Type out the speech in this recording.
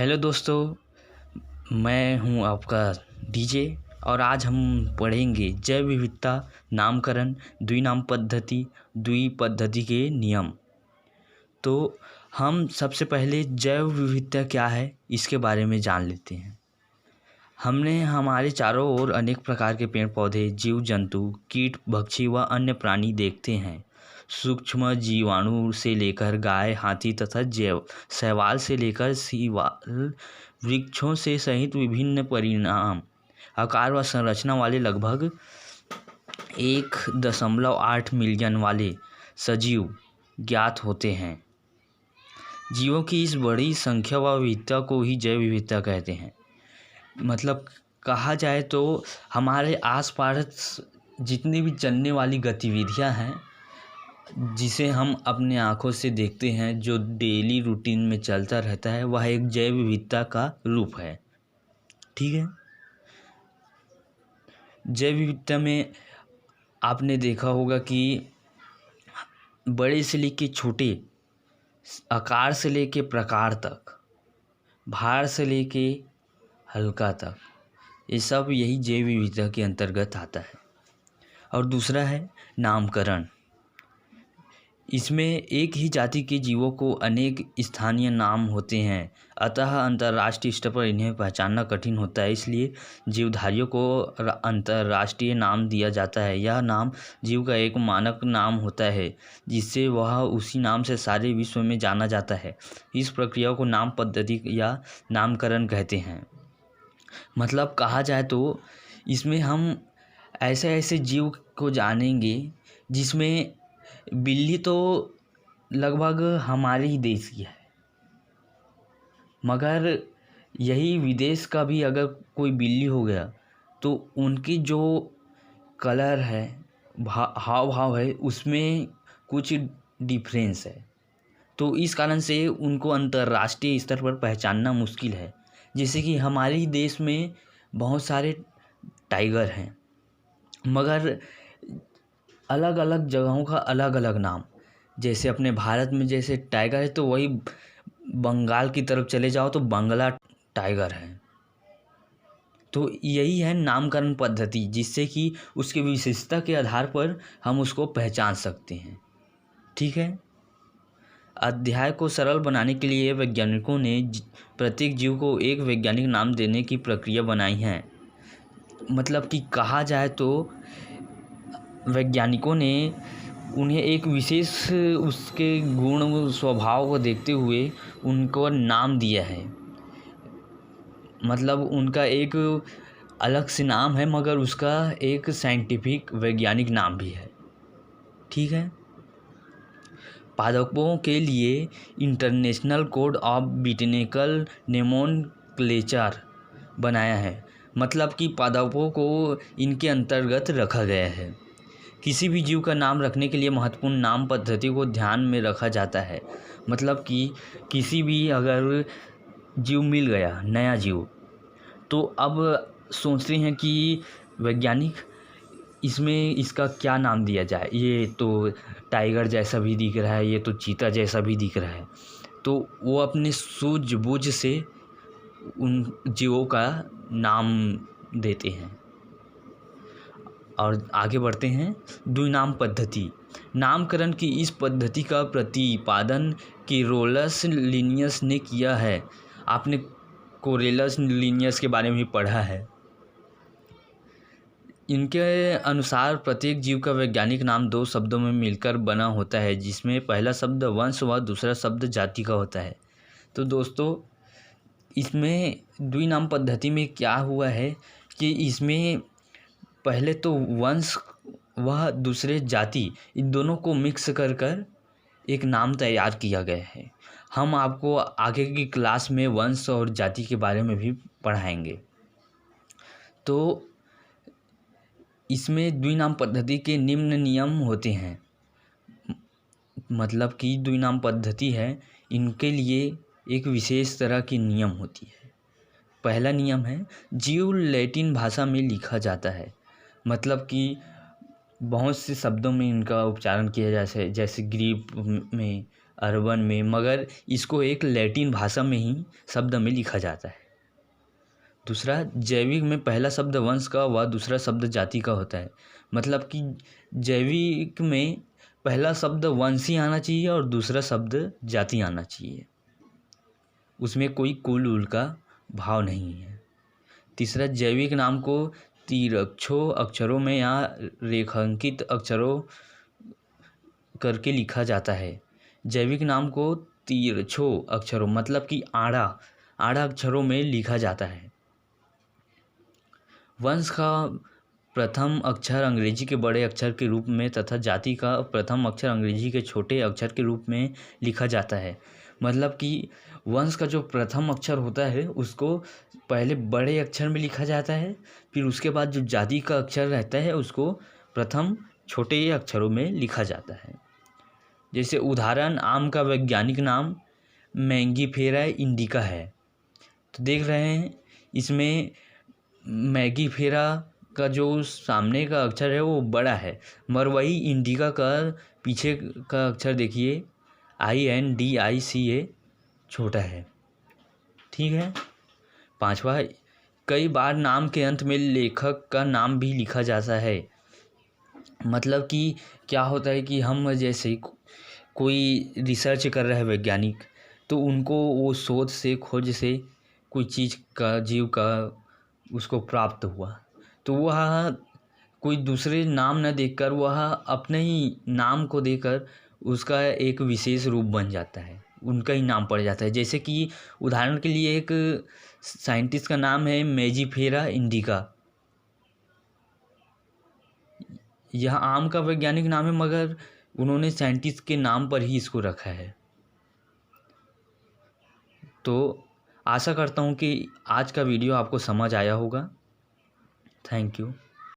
Hello दोस्तों, मैं हूं आपका डीजे और आज हम पढ़ेंगे जैव विविधता, नामकरण, द्विनाम पद्धति, द्विपद्धति के नियम। तो हम सबसे पहले जैव विविधता क्या है इसके बारे में जान लेते हैं। हमने हमारे चारों ओर अनेक प्रकार के पेड़ पौधे, जीव जंतु, कीट, पक्षी व अन्य प्राणी देखते हैं। सूक्ष्म जीवाणु से लेकर गाय, हाथी तथा शैवाल से लेकर शैवाल, वृक्षों से सहित विभिन्न परिणाम, आकार व संरचना वाले लगभग 1.8 मिलियन वाले सजीव ज्ञात होते हैं। जीवों की इस बड़ी संख्या व विविधता को ही जैव विविधता कहते हैं। मतलब कहा जाए तो हमारे आसपास जितनी भी चलने वाली गतिविधियां हैं, जिसे हम अपने आँखों से देखते हैं, जो डेली रूटीन में चलता रहता है, वह एक जैव विविधता का रूप है। ठीक है। जैव विविधता में आपने देखा होगा कि बड़े से लेके छोटे, आकार से लेके प्रकार तक, भार से लेके हल्का तक, ये सब यही जैव विविधता के अंतर्गत आता है। और दूसरा है नामकरण। इसमें एक ही जाति के जीवों को अनेक स्थानीय नाम होते हैं, अतः अंतर्राष्ट्रीय स्तर पर इन्हें पहचानना कठिन होता है। इसलिए जीवधारियों को अंतर्राष्ट्रीय नाम दिया जाता है। यह नाम जीव का एक मानक नाम होता है, जिससे वह उसी नाम से सारे विश्व में जाना जाता है। इस प्रक्रिया को नाम पद्धति या नामकरण कहते हैं। मतलब कहा जाए तो इसमें हम ऐसे ऐसे जीव को जानेंगे जिसमें बिल्ली तो लगभग हमारे ही देश की है, मगर यही विदेश का भी अगर कोई बिल्ली हो गया तो उनकी जो कलर है, हाव भाव है, उसमें कुछ डिफरेंस है। तो इस कारण से उनको अंतर्राष्ट्रीय स्तर पर पहचानना मुश्किल है। जैसे कि हमारे ही देश में बहुत सारे टाइगर हैं, मगर अलग अलग जगहों का अलग अलग नाम। जैसे अपने भारत में जैसे टाइगर है तो वही बंगाल की तरफ चले जाओ तो बंगला टाइगर है। तो यही है नामकरण पद्धति, जिससे कि उसकी विशेषता के आधार पर हम उसको पहचान सकते हैं। ठीक है। अध्याय को सरल बनाने के लिए वैज्ञानिकों ने प्रत्येक जीव को एक वैज्ञानिक नाम देने की प्रक्रिया बनाई है। मतलब कि कहा जाए तो वैज्ञानिकों ने उन्हें एक विशेष उसके गुण स्वभाव को देखते हुए उनको नाम दिया है। मतलब उनका एक अलग से नाम है, मगर उसका एक साइंटिफिक वैज्ञानिक नाम भी है। ठीक है। पादपों के लिए international code of botanical nomenclature बनाया है। मतलब कि पादपों को इनके अंतर्गत रखा गया है। किसी भी जीव का नाम रखने के लिए महत्वपूर्ण नाम पद्धति को ध्यान में रखा जाता है। मतलब कि किसी भी अगर जीव मिल गया, नया जीव, तो अब सोचते हैं कि वैज्ञानिक इसमें इसका क्या नाम दिया जाए। ये तो टाइगर जैसा भी दिख रहा है, ये तो चीता जैसा भी दिख रहा है। तो वो अपने सूझबूझ से उन जीवों का नाम देते हैं। और आगे बढ़ते हैं। द्विनाम पद्धति। नामकरण की इस पद्धति का प्रतिपादन कैरोलस लिनियस ने किया है। आपने कैरोलस लिनियस के बारे में भी पढ़ा है। इनके अनुसार प्रत्येक जीव का वैज्ञानिक नाम 2 शब्दों में मिलकर बना होता है, जिसमें पहला शब्द वंश व दूसरा शब्द जाति का होता है। तो दोस्तों, इसमें द्विनाम पद्धति में क्या हुआ है कि इसमें पहले तो वंश व दूसरे जाति, इन दोनों को मिक्स कर कर एक नाम तैयार किया गया है। हम आपको आगे की क्लास में वंश और जाति के बारे में भी पढ़ाएंगे। तो इसमें द्विनाम पद्धति के निम्न नियम होते हैं। मतलब कि द्विनाम पद्धति है, इनके लिए एक विशेष तरह की नियम होती है। पहला नियम है, जीव लैटिन भाषा में लिखा जाता है। मतलब कि बहुत से शब्दों में इनका उच्चारण किया जैसे ग्रीक में, अर्बन में, मगर इसको एक लैटिन भाषा में ही शब्द में लिखा जाता है। दूसरा, जैविक में पहला शब्द वंश का व दूसरा शब्द जाति का होता है। मतलब कि जैविक में पहला शब्द वंश ही आना चाहिए और दूसरा शब्द जाति आना चाहिए, उसमें कोई कुल उल का भाव नहीं है। तीसरा, जैविक नाम को तिरछो अक्षरों में या रेखांकित अक्षरों करके लिखा जाता है। जैविक नाम को तिरछो अक्षरों मतलब कि आड़ा अक्षरों में लिखा जाता है। वंश का प्रथम अक्षर अंग्रेजी के बड़े अक्षर के रूप में तथा जाति का प्रथम अक्षर अंग्रेजी के छोटे अक्षर के रूप में लिखा जाता है। मतलब कि वंश का जो प्रथम अक्षर होता है उसको पहले बड़े अक्षर में लिखा जाता है, फिर उसके बाद जो जाति का अक्षर रहता है उसको प्रथम छोटे अक्षरों में लिखा जाता है। जैसे उदाहरण, आम का वैज्ञानिक नाम मैंगीफेरा इंडिका है। तो देख रहे हैं इसमें मैंगीफेरा का जो सामने का अक्षर है वो बड़ा है, मगर वही इंडिका का पीछे का अक्षर देखिए INDICA छोटा है। ठीक है। पांचवा, कई बार नाम के अंत में लेखक का नाम भी लिखा जाता है। मतलब कि क्या होता है कि हम जैसे कोई रिसर्च कर रहा है वैज्ञानिक, तो उनको वो शोध से खोज से कोई चीज़ का जीव का उसको प्राप्त हुआ, तो वह कोई दूसरे नाम न देखकर वह अपने ही नाम को देकर उसका एक विशेष रूप बन जाता है, उनका ही नाम पड़ जाता है। जैसे कि उदाहरण के लिए एक साइंटिस्ट का नाम है मैंगीफेरा इंडिका। यह आम का वैज्ञानिक नाम है, मगर उन्होंने साइंटिस्ट के नाम पर ही इसको रखा है। तो आशा करता हूँ कि आज का वीडियो आपको समझ आया होगा। Thank you.